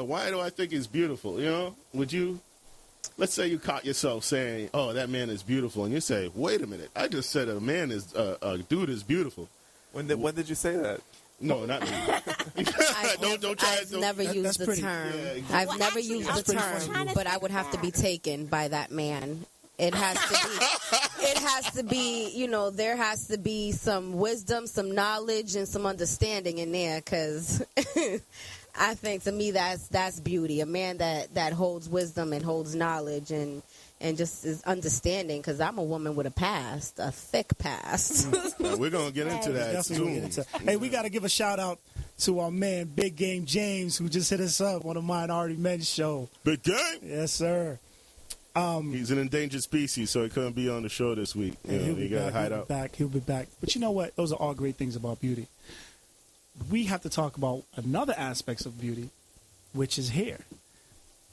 why do I think he's beautiful? Would you, let's say you caught yourself saying, oh, that man is beautiful. And you say, wait a minute. I just said a dude is beautiful. When did you say that? No, not me. Don't try. I've never used the term. Yeah, exactly. I've never used the term, but I would have to be taken by that man. It has to be. It has to be. There has to be some wisdom, some knowledge, and some understanding in there. Because I think to me that's beauty. A man that holds wisdom and holds knowledge and just is understanding. Because I'm a woman with a past, a thick past. We're gonna get into that soon. Hey, we got to give a shout out to our man Big Game James, who just hit us up on the Minority Men show. Big Game. Yes, sir. He's an endangered species, so he couldn't be on the show this week. He'll be back. He'll be back. But you know what? Those are all great things about beauty. We have to talk about another aspect of beauty, which is hair.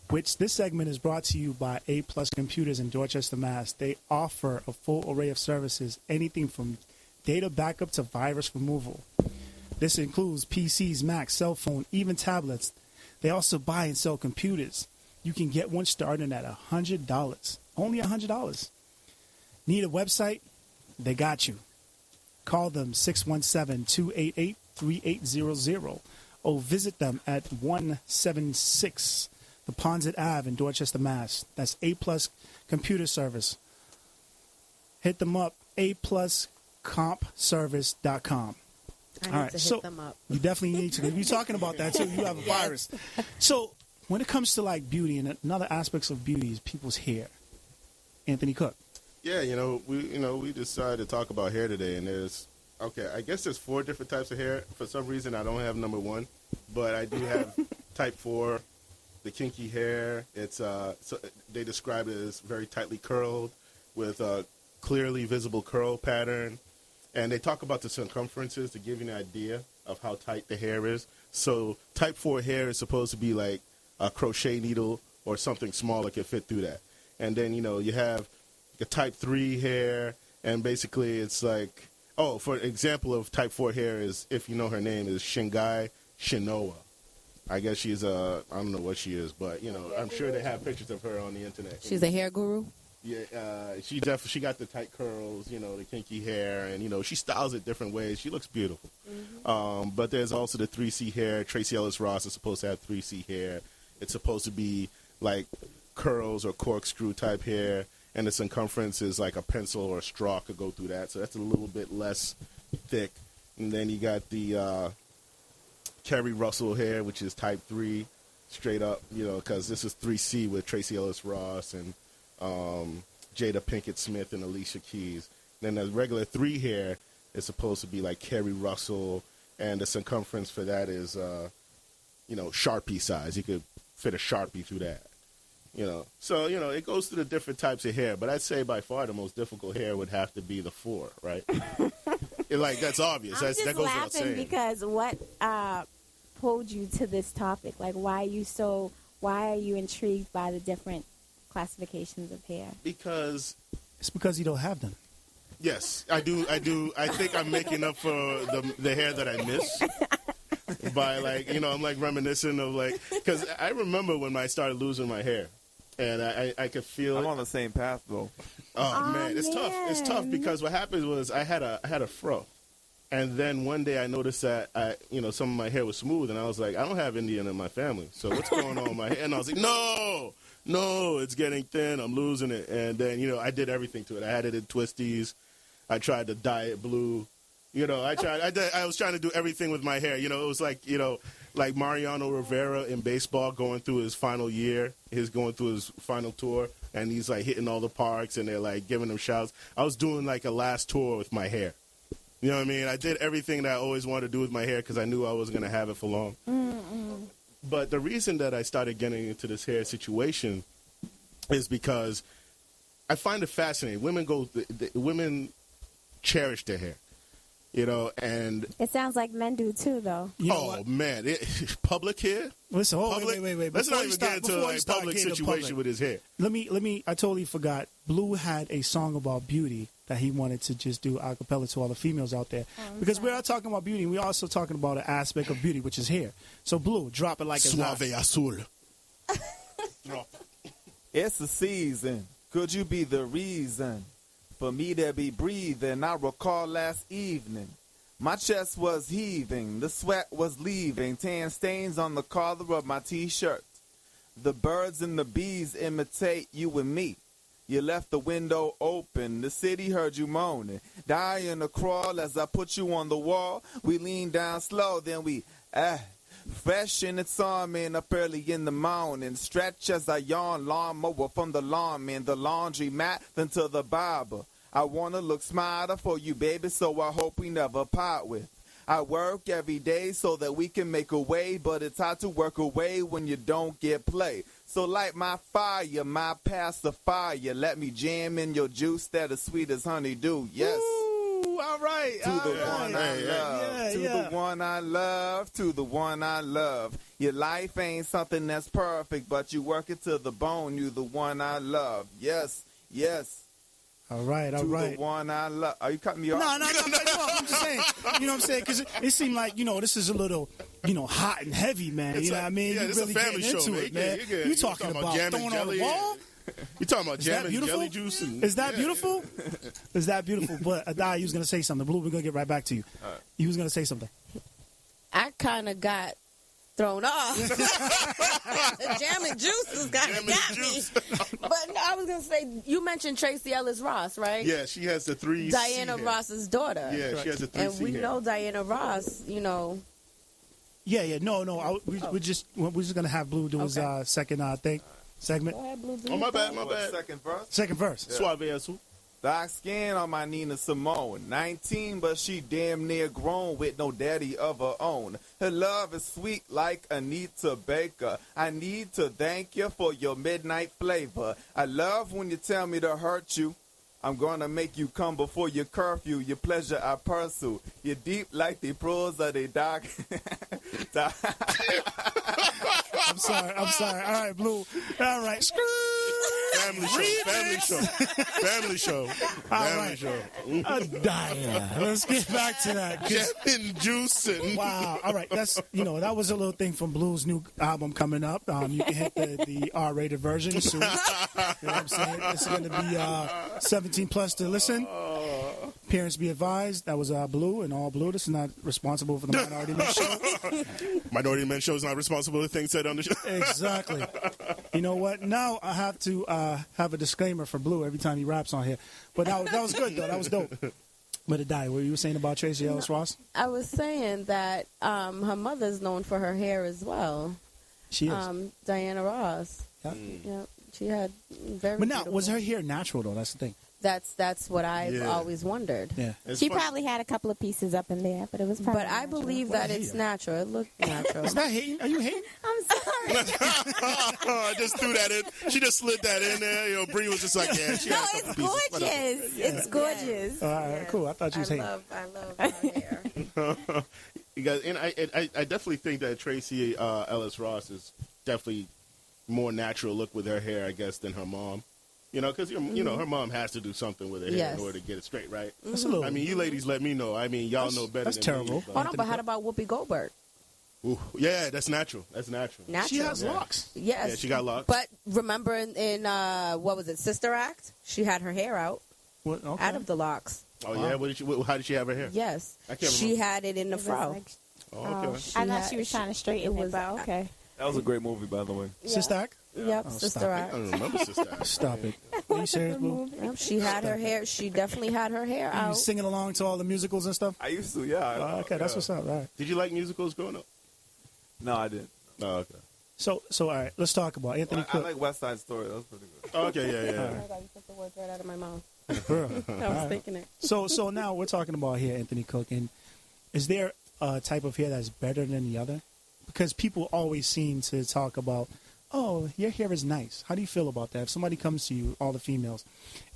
Which this segment is brought to you by A+ Computers in Dorchester, Mass. They offer a full array of services, anything from data backup to virus removal. This includes PCs, Macs, cell phone, even tablets. They also buy and sell computers. You can get one starting at $100. Only $100. Need a website? They got you. Call them 617-288-3800 or visit them at 176 The Ponset Ave in Dorchester, Mass. That's A+ Computer Service. Hit them up, apluscompservice.com. I need to hit them up. You definitely need to. We're talking about that, too. You have a virus. So when it comes to, beauty and another aspects of beauty is people's hair. Anthony Cook. Yeah, we decided to talk about hair today, and I guess there's 4 different types of hair. For some reason, I don't have number 1, but I do have type 4, the kinky hair. It's so they describe it as very tightly curled with a clearly visible curl pattern, and they talk about the circumferences to give you an idea of how tight the hair is. So type 4 hair is supposed to be like a crochet needle or something small that can fit through that. And then, you have a type 3 hair, and basically it's like, for example of type 4 hair is, if you know her name, is Shingai Shinoa. I guess she's I don't know what she is, but, I'm sure they have pictures of her on the internet. She's a hair guru? Yeah, she got the tight curls, the kinky hair, and, she styles it different ways. She looks beautiful. Mm-hmm. But there's also the 3C hair. Tracy Ellis Ross is supposed to have 3C hair. It's supposed to be like curls or corkscrew type hair, and the circumference is like a pencil or a straw could go through that. So that's a little bit less thick. And then you got the Kerry Russell hair, which is type 3, straight up, because this is 3C with Tracy Ellis Ross and Jada Pinkett Smith and Alicia Keys. Then the regular 3 hair is supposed to be like Kerry Russell, and the circumference for that is, Sharpie size. You could fit a Sharpie through that. So, it goes through the different types of hair, but I'd say by far the most difficult hair would have to be the 4, right? That's obvious. I'm just that goes laughing without saying. Because what pulled you to this topic? Why are you intrigued by the different classifications of hair? Because you don't have them. Yes, I do. I think I'm making up for the hair that I miss. By I'm reminiscing of because I remember when I started losing my hair, and I could feel. I'm on the same path though. Oh man, it's tough. It's tough because what happened was I had a fro, and then one day I noticed that some of my hair was smooth, and I was like, I don't have Indian in my family, so what's going on with my hair? And I was like, no, it's getting thin. I'm losing it, and then I did everything to it. I had it in twisties. I tried to dye it blue. I was trying to do everything with my hair. It was like Mariano Rivera in baseball going through his final year. He's going through his final tour, and he's hitting all the parks, and they're giving him shouts. I was doing a last tour with my hair. You know what I mean? I did everything that I always wanted to do with my hair because I knew I wasn't going to have it for long. Mm-mm. But the reason that I started getting into this hair situation is because I find it fascinating. Women cherish their hair. And it sounds like men do too, though. Man, public hair. Listen, wait. Let's not even get into public situation with his hair. Let me. I totally forgot. Blue had a song about beauty that he wanted to just do a cappella to all the females out there. Because we are talking about beauty, and we're also talking about an aspect of beauty, which is hair. So, Blue, drop it like it's hot. Suave azul. It's the season. Could you be the reason for me to be breathing? I recall last evening. My chest was heaving. The sweat was leaving. Tan stains on the collar of my T-shirt. The birds and the bees imitate you and me. You left the window open. The city heard you moaning. Die in a crawl as I put you on the wall. We lean down slow, then we fresh in its arm and up early in the morning. Stretch as I yawn, lawnmower from the lawn man, the laundry mat, then to the barber. I wanna look smarter for you, baby, so I hope we never part with. I work every day so that we can make a way, but it's hard to work away when you don't get play. So light my fire, my pacifier. Let me jam in your juice that is sweet as honeydew. Yes. Ooh, all right. To the all one right. I love, to the one I love, to the one I love. Your life ain't something that's perfect, but you work it to the bone. You the one I love. Yes, yes. All right, all To right. the one I love. Are you cutting me off? No, I'm just saying. You know what I'm saying? Because it seemed like, this is a little, hot and heavy, man. You know what I mean? Yeah, you it's really a family getting show, into it, man. man. You talking about jam and throwing on jelly the wall? You talking about Is jam that and beautiful? jelly juice? Is that beautiful? Is that beautiful? But Adai, you was going to say something. Blue, we're going to get right back to you. You was going to say something. I kind of got thrown off. The jam and juices kind of got me. But no, I was going to say, you mentioned Tracy Ellis Ross, right? Yeah, she has the 3 Diana C hair. Ross's daughter. Yeah, she has the 3 And C we hair. know Diana Ross, Yeah. No. We're just going to have Blue do his second segment. Go ahead, Blue. Oh, my bad. Second verse? Second verse. Suave azul. Dark skin on my Nina Simone. 19, but she damn near grown with no daddy of her own. Her love is sweet like Anita Baker. I need to thank you for your midnight flavor. I love when you tell me to hurt you. I'm gonna make you come before your curfew. Your pleasure I pursue. You're deep like the pros of the dark. I'm sorry. All right, Blue. All right. Family show. right. show. Diana. Let's get back to that. 'Cause- Jam and juice. And Wow. All right. That's that was a little thing from Blue's new album coming up. You can hit the R-rated version soon. You know what I'm saying? It's going to be 17 plus to listen. Parents be advised. That was Blue and all Blue. This is not responsible for the Minority Men show. Minority Men show is not responsible for things said on the show. Exactly. You know what? Now I have to have a disclaimer for Blue every time he raps on here. But that was good though. That was dope. But it died. What you were saying about Tracy Ellis Ross? I was saying that her mother's known for her hair as well. She is. Diana Ross. Yeah. Yeah, she had very. But now, beautiful- was her hair natural though? That's the thing. That's what I've always wondered. Yeah. It's She funny. probably had a couple of pieces up in there, but it was probably But I natural. believe What a that it's hater. natural. It looked natural. Is that hating? Are you hating? I'm sorry. I just threw that in. She just slid that in there. Bree was just like, yeah, she No, had a couple it's pieces. Whatever. gorgeous. It's gorgeous. All right, cool. I thought you was hating. I love her hair. You guys, and I definitely think that Tracy Ellis Ross is definitely more natural look with her hair, I guess, than her mom. Because her mom has to do something with her hair Yes. in order to get it straight, right? That's a little. I mean, you ladies, let me know. I mean, y'all know better. That's than terrible. Me, Hold on, but how about Whoopi Goldberg? Ooh, yeah, that's natural. That's natural. Natural. She has locks. Yes. Yeah, she got locks. But remember in what was it, Sister Act? She had her hair out What, okay. out of the locks. Oh yeah, how did she have her hair? Yes. I can't She remember. had it in the It was fro. like- Oh, okay. I thought she was trying to straighten it it, was- but okay. That was a great movie, by the way. Sister Act? Yep, Oh, Sister stop it. I Act. don't remember Sister Act. Stop it. Are you serious, Blue? Yep, she had her hair. She definitely had her hair You out. singing along to all the musicals and stuff? I used to, yeah. Oh, okay, that's what's up. All right. Did you like musicals growing up? No, I didn't. Oh, okay. So all right, let's talk about Anthony I Cook. like West Side Story. That was pretty good. Oh, okay, yeah. Oh my God, you took the words right out of my mouth. Girl. I was thinking it. So now we're talking about here Anthony Cook, and is there a type of hair that's better than the other? Because people always seem to talk about, oh, your hair is nice. How do you feel about that? If somebody comes to you, all the females,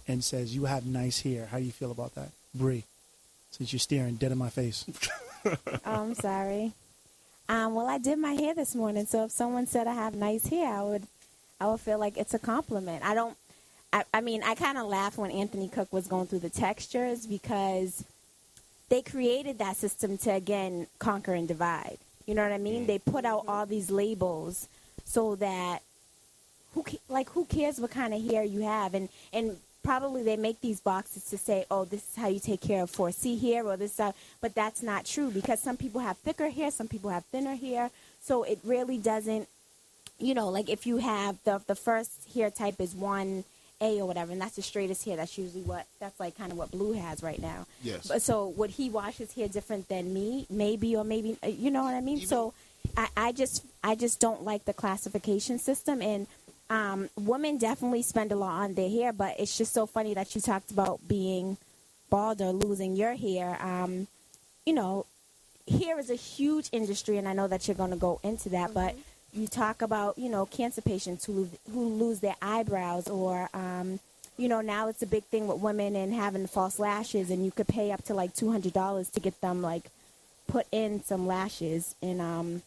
and says you have nice hair, how do you feel about that, Bree? Since you're staring dead in my face. Oh, I'm sorry. Well, I did my hair this morning, so if someone said I have nice hair, I would feel like it's a compliment. I mean, I kind of laughed when Anthony Cook was going through the textures because they created that system to, again, conquer and divide. You know what I mean? They put out all these labels so that who cares what kind of hair you have? And probably they make these boxes to say, oh, this is how you take care of 4C hair, or this, but that's not true because some people have thicker hair, some people have thinner hair. So it really doesn't, like if you have the first hair type is 1A or whatever, and that's the straightest hair. That's usually that's like kind of what Blue has right now. Yes. But so would he wash his hair different than me? Maybe, or maybe, you know what I mean? So I just don't like the classification system. And women definitely spend a lot on their hair, but it's just so funny that you talked about being bald or losing your hair. Hair is a huge industry, and I know that you're going to go into that, but you talk about, cancer patients who lose their eyebrows, or, now it's a big thing with women and having false lashes, and you could pay up to like $200 to get them like put in some lashes. And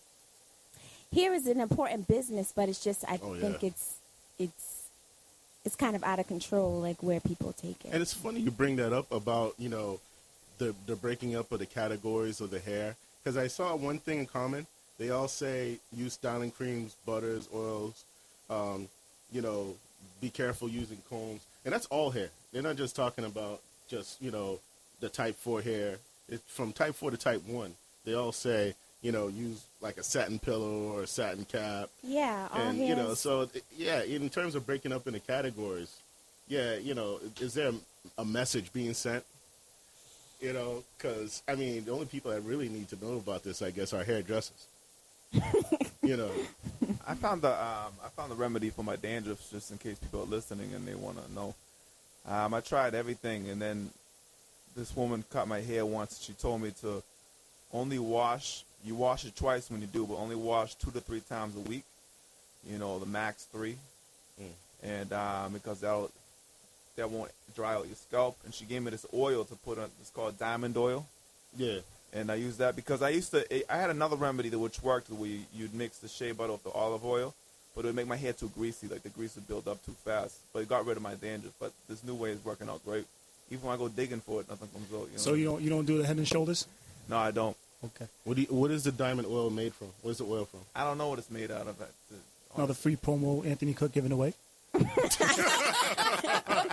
hair is an important business, but it's just I think it's kind of out of control, like where people take it. And it's funny you bring that up about the breaking up of the categories of the hair, because I saw one thing in common. They all say use styling creams, butters, oils, be careful using combs. And that's all hair. They're not just talking about just, the type 4 hair. It's from type 4 to type 1. They all say, use like a satin pillow or a satin cap. Yeah, all and, hairs. so, in terms of breaking up into categories, is there a message being sent? Because, I mean, the only people that really need to know about this, I guess, are hairdressers. I found the remedy for my dandruff, just in case people are listening and they want to know. I tried everything, and then this woman cut my hair once. She told me to only wash. You wash it twice when you do, but only wash 2 to 3 times a week. The max 3, and because that won't dry out your scalp. And she gave me this oil to put on. It's called diamond oil. Yeah. And I use that because I had another remedy which worked, where you'd mix the shea butter with the olive oil, but it would make my hair too greasy, like the grease would build up too fast. But it got rid of my dandruff. But this new way is working out great. Even when I go digging for it, nothing comes out. So you don't do the Head and Shoulders? No, I don't. Okay. What is the diamond oil made from? What is the oil from? I don't know what it's made out of. Another free promo Anthony Cook giving away.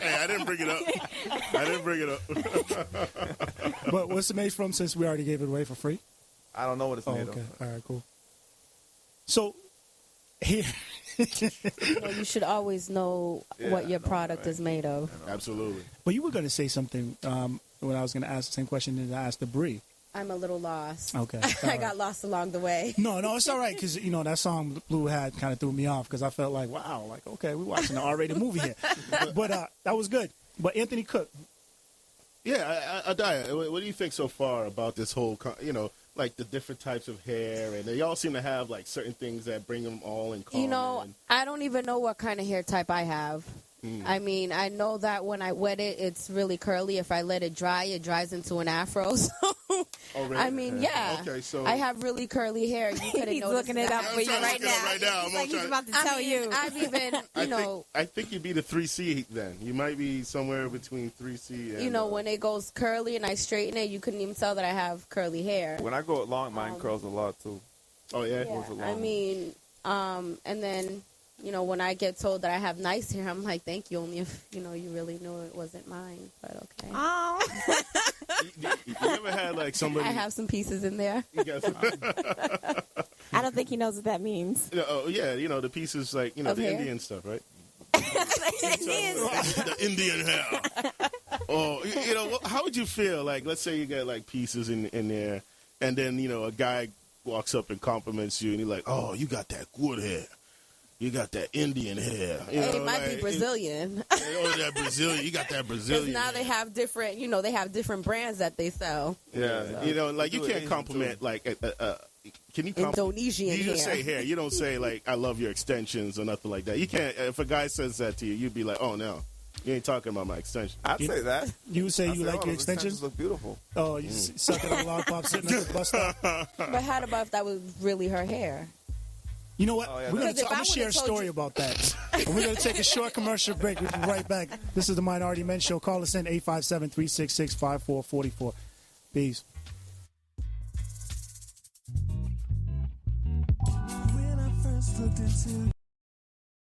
Hey, I didn't bring it up. But what's it made from, since we already gave it away for free? I don't know what it's made okay. of. All right, cool. So, here. You should always know what your product is made of. Absolutely. Well, you were going to say something when I was going to ask the same question that I asked the Bree. I'm a little lost. Okay. I got lost along the way. No, it's all right, because, that song Blue had kind of threw me off, because I felt like, wow, like, okay, we're watching an R-rated movie here. But that was good. But Anthony Cook. Yeah, Adaya, what do you think so far about this whole, like the different types of hair, and they all seem to have like certain things that bring them all in common? I don't even know what kind of hair type I have. I mean, I know that when I wet it, it's really curly. If I let it dry, it dries into an afro. So, oh, really? I mean, yeah. Okay, so I have really curly hair. You could have He's looking it up for you right now. I'm Like he's about to tell you. I've even, I think you'd be the 3C then. You might be somewhere between 3C and... when it goes curly and I straighten it, you couldn't even tell that I have curly hair. When I go long, mine curls a lot too. Oh, yeah? I mean, and then... when I get told that I have nice hair, I'm like, thank you, only if, you really knew it wasn't mine, but okay. Oh. You ever had, like, somebody... I have some pieces in there. I don't think he knows what that means. The pieces, like, the hair? Indian stuff, right? The Indian hair. Oh, how would you feel? Like, let's say you get, like, pieces in there, and then, a guy walks up and compliments you, and he's like, oh, you got that good hair. You got that Indian hair. It might be Brazilian. That Brazilian. You got that Brazilian. Now they have different, they have different brands that they sell. Yeah. You can't compliment, like, can you compliment? Indonesian hair. You just say hair. You don't say, like, I love your extensions or nothing like that. You can't, if a guy says that to you, you'd be like, oh, no. You ain't talking about my extension. I'd say that. You would say you like your extensions? Look beautiful. Oh, you suck it on a lollipop sitting at the bus stop? But how about if that was really her hair? You know what? Oh, yeah, I'm Because if I going to share a would've told story you- about that. And we're going to take a short commercial break. We'll be right back. This is the Minority Men Show. Call us in 857-366-5444. Peace. When I first looked into